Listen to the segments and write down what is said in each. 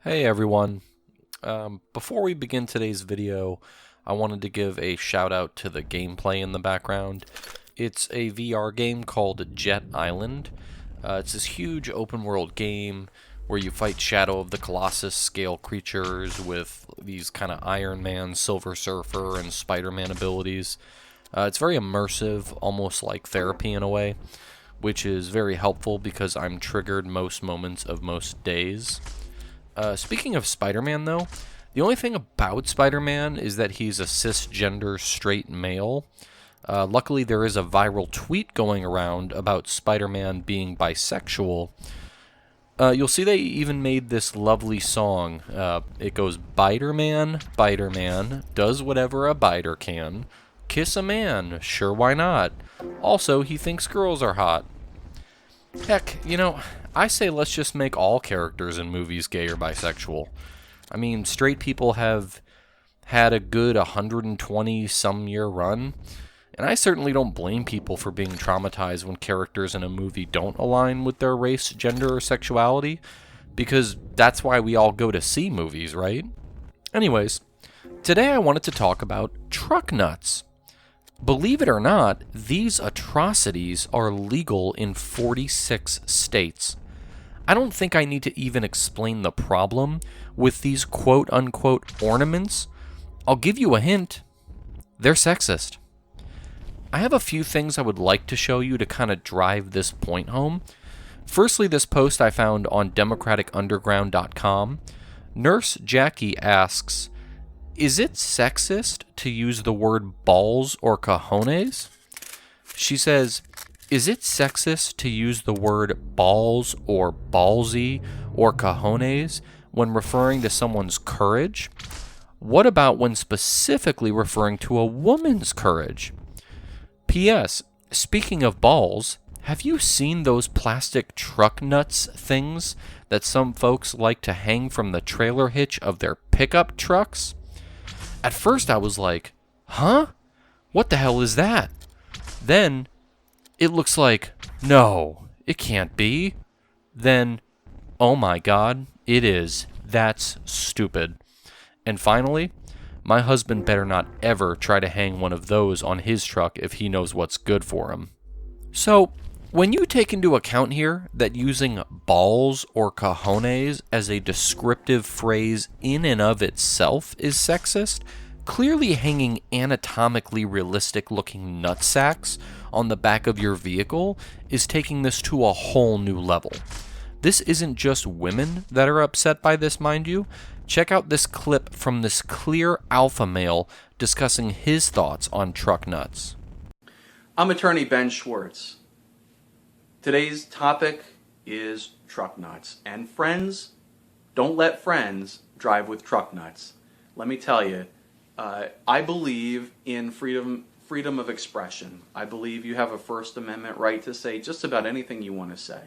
Hey everyone. Before we begin today's video, I wanted to give a shout out to the gameplay in the background. It's a VR game called Jet Island. It's this huge open world game where you fight Shadow of the Colossus scale creatures with these kind of Iron Man, Silver Surfer, and Spider-Man abilities. It's very immersive, almost like therapy in a way, which is very helpful because I'm triggered most moments of most days. Speaking of Spider-Man, though, the only thing about Spider-Man is that he's a cisgender straight male. Luckily, there is a viral tweet going around about Spider-Man being bisexual. You'll see they even made this lovely song. It goes, "Bi-derman, bi-derman, does whatever a biter can. Kiss a man, sure why not. Also, he thinks girls are hot." Heck, I say let's just make all characters in movies gay or bisexual. I mean, straight people have had a good 120-some-year run, and I certainly don't blame people for being traumatized when characters in a movie don't align with their race, gender, or sexuality, because that's why we all go to see movies, right? Anyways, today I wanted to talk about truck nuts. Believe it or not, these atrocities are legal in 46 states. I don't think I need to even explain the problem with these quote-unquote ornaments. I'll give you a hint. They're sexist. I have a few things I would like to show you to kind of drive this point home. Firstly, this post I found on democraticunderground.com. Nurse Jackie asks, "Is it sexist to use the word balls or cojones?" She says, "Is it sexist to use the word balls or ballsy or cojones when referring to someone's courage? What about when specifically referring to a woman's courage? P.S. Speaking of balls, have you seen those plastic truck nuts things that some folks like to hang from the trailer hitch of their pickup trucks?" At first I was like, huh? What the hell is that? Then it looks like, no, it can't be. Then, oh my god, it is. That's stupid. And finally, my husband better not ever try to hang one of those on his truck if he knows what's good for him. So, when you take into account here that using balls or cojones as a descriptive phrase in and of itself is sexist, clearly hanging anatomically realistic looking nutsacks on the back of your vehicle is taking this to a whole new level. This isn't just women that are upset by this, mind you. Check out this clip from this clear alpha male discussing his thoughts on truck nuts. I'm attorney Ben Schwartz. Today's topic is truck nuts. And friends, don't let friends drive with truck nuts. Let me tell you, I believe in freedom of expression. I believe you have a First Amendment right to say just about anything you want to say.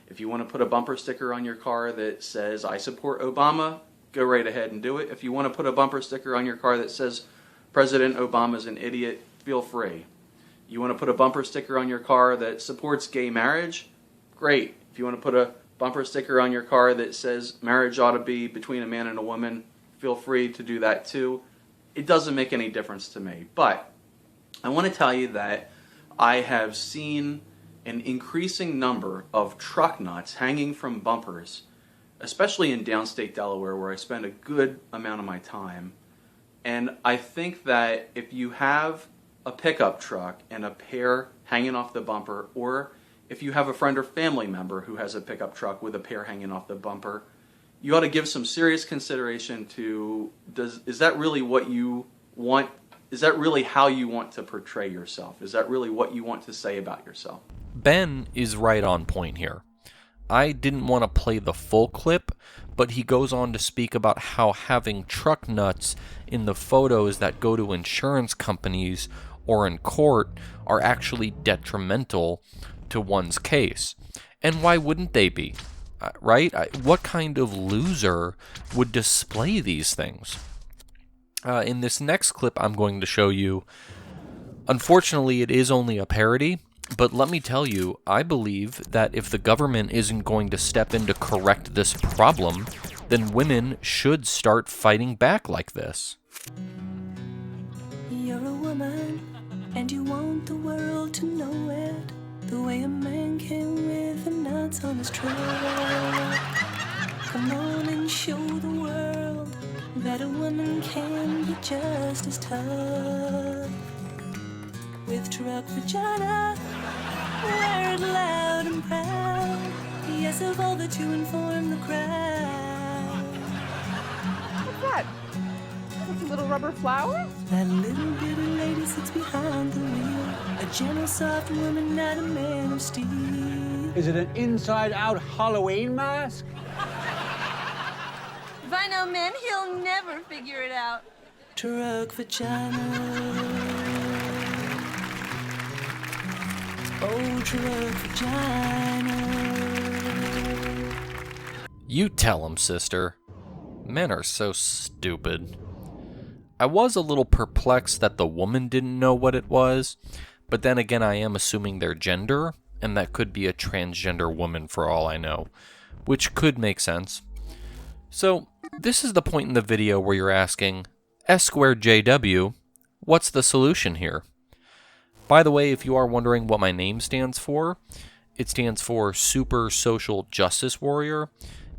If you want to put a bumper sticker on your car that says, "I support Obama," go right ahead and do it. If you want to put a bumper sticker on your car that says, "President Obama's an idiot," feel free. You want to put a bumper sticker on your car that supports gay marriage? Great. If you want to put a bumper sticker on your car that says marriage ought to be between a man and a woman, feel free to do that too. It doesn't make any difference to me. But I want to tell you that I have seen an increasing number of truck nuts hanging from bumpers, especially in downstate Delaware where I spend a good amount of my time. And I think that if you have a pickup truck and a pair hanging off the bumper, or if you have a friend or family member who has a pickup truck with a pair hanging off the bumper, you ought to give some serious consideration to, is that really what you want? Is that really how you want to portray yourself? Is that really what you want to say about yourself? Ben is right on point here. I didn't want to play the full clip, but he goes on to speak about how having truck nuts in the photos that go to insurance companies or in court are actually detrimental to one's case. And why wouldn't they be? Right? What kind of loser would display these things? In this next clip I'm going to show you, unfortunately it is only a parody, but let me tell you, I believe that if the government isn't going to step in to correct this problem, then women should start fighting back like this. You're a woman, and you want the world to know it, the way a man came with the nuts on his truck. Come on and show the world that a woman can be just as tough. With truck vagina, wear it loud and proud. Yes, of all that you inform the crowd. What's that? That's a little rubber flower? That little bitty lady sits behind the wheel, a gentle, soft woman, not a man of steel. Is it an inside-out Halloween mask? If I know men, he'll never figure it out. Truck vagina. Oh, truck vagina. You tell 'em, sister. Men are so stupid. I was a little perplexed that the woman didn't know what it was, but then again I am assuming their gender, and that could be a transgender woman for all I know, which could make sense. So, this is the point in the video where you're asking, S2JW, what's the solution here? By the way, if you are wondering what my name stands for, it stands for Super Social Justice Warrior.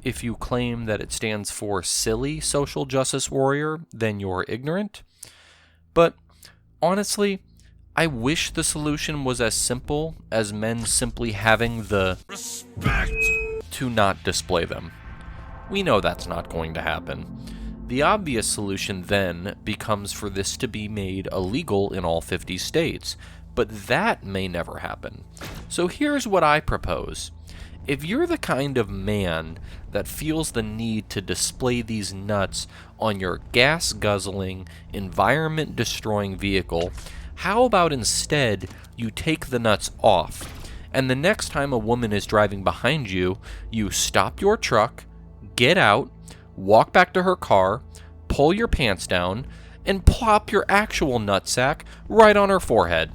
If you claim that it stands for Silly Social Justice Warrior, then you're ignorant. But honestly, I wish the solution was as simple as men simply having the respect to not display them. We know that's not going to happen. The obvious solution then becomes for this to be made illegal in all 50 states, but that may never happen. So here's what I propose. If you're the kind of man that feels the need to display these nuts on your gas-guzzling, environment-destroying vehicle, how about instead you take the nuts off, and the next time a woman is driving behind you, you stop your truck, get out, walk back to her car, pull your pants down, and plop your actual nutsack right on her forehead.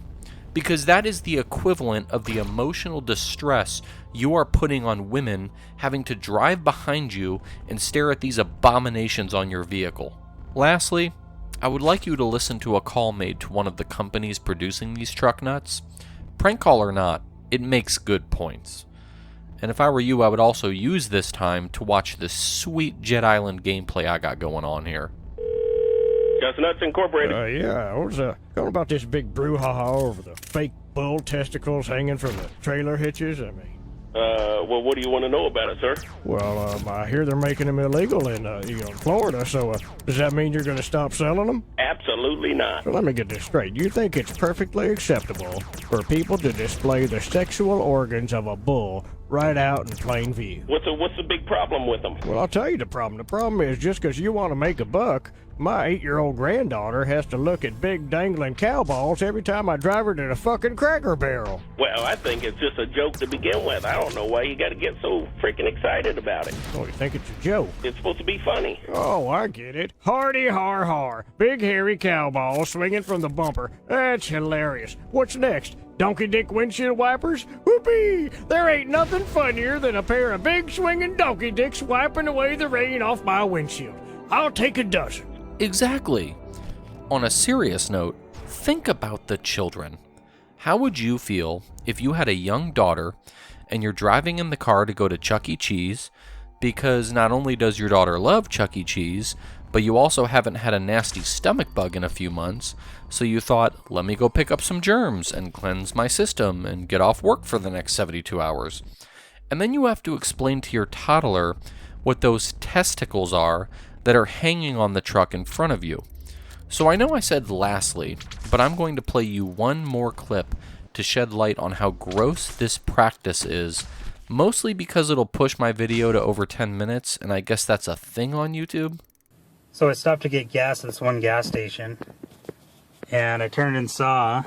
Because that is the equivalent of the emotional distress you are putting on women having to drive behind you and stare at these abominations on your vehicle. Lastly, I would like you to listen to a call made to one of the companies producing these truck nuts. Prank call or not, it makes good points. And if I were you, I would also use this time to watch this sweet Jet Island gameplay I got going on here. Just Nuts Incorporated. Yeah, I was going about this big brouhaha over the fake bull testicles hanging from the trailer hitches. Well, what do you want to know about it, sir? Well, I hear they're making them illegal in, Florida, so does that mean you're going to stop selling them? Absolutely not. So let me get this straight. You think it's perfectly acceptable for people to display the sexual organs of a bull right out in plain view? What's the big problem with them? Well, I'll tell you the problem. The problem is just because you want to make a buck, my 8-year-old granddaughter has to look at big dangling cow balls every time I drive her to the fucking Cracker Barrel. Well, I think it's just a joke to begin with. I don't know why you got to get so freaking excited about it. Oh, you think it's a joke? It's supposed to be funny. Oh, I get it. Hardy har har. Big hairy cow balls swinging from the bumper. That's hilarious. What's next? Donkey dick windshield wipers? Whoopee! There ain't nothing funnier than a pair of big swinging donkey dicks wiping away the rain off my windshield. I'll take a dozen. Exactly. On a serious note, think about the children. How would you feel if you had a young daughter and you're driving in the car to go to Chuck E. Cheese because not only does your daughter love Chuck E. Cheese, but you also haven't had a nasty stomach bug in a few months, so you thought, let me go pick up some germs and cleanse my system and get off work for the next 72 hours. And then you have to explain to your toddler what those testicles are that are hanging on the truck in front of you. So I know I said lastly, but I'm going to play you one more clip to shed light on how gross this practice is, mostly because it'll push my video to over 10 minutes, and I guess that's a thing on YouTube. So I stopped to get gas at this one gas station, and I turned and saw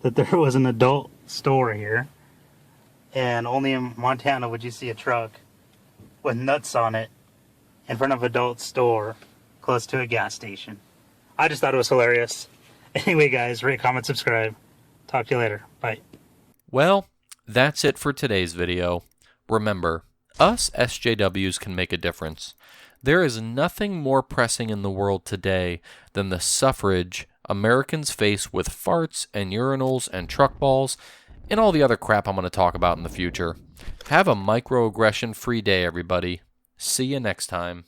that there was an adult store here, and only in Montana would you see a truck with nuts on it in front of an adult store close to a gas station. I just thought it was hilarious. Anyway, guys, rate, comment, subscribe. Talk to you later. Bye. Well, that's it for today's video. Remember, us SJWs can make a difference. There is nothing more pressing in the world today than the suffrage Americans face with farts and urinals and truck balls and all the other crap I'm going to talk about in the future. Have a microaggression-free day, everybody. See you next time.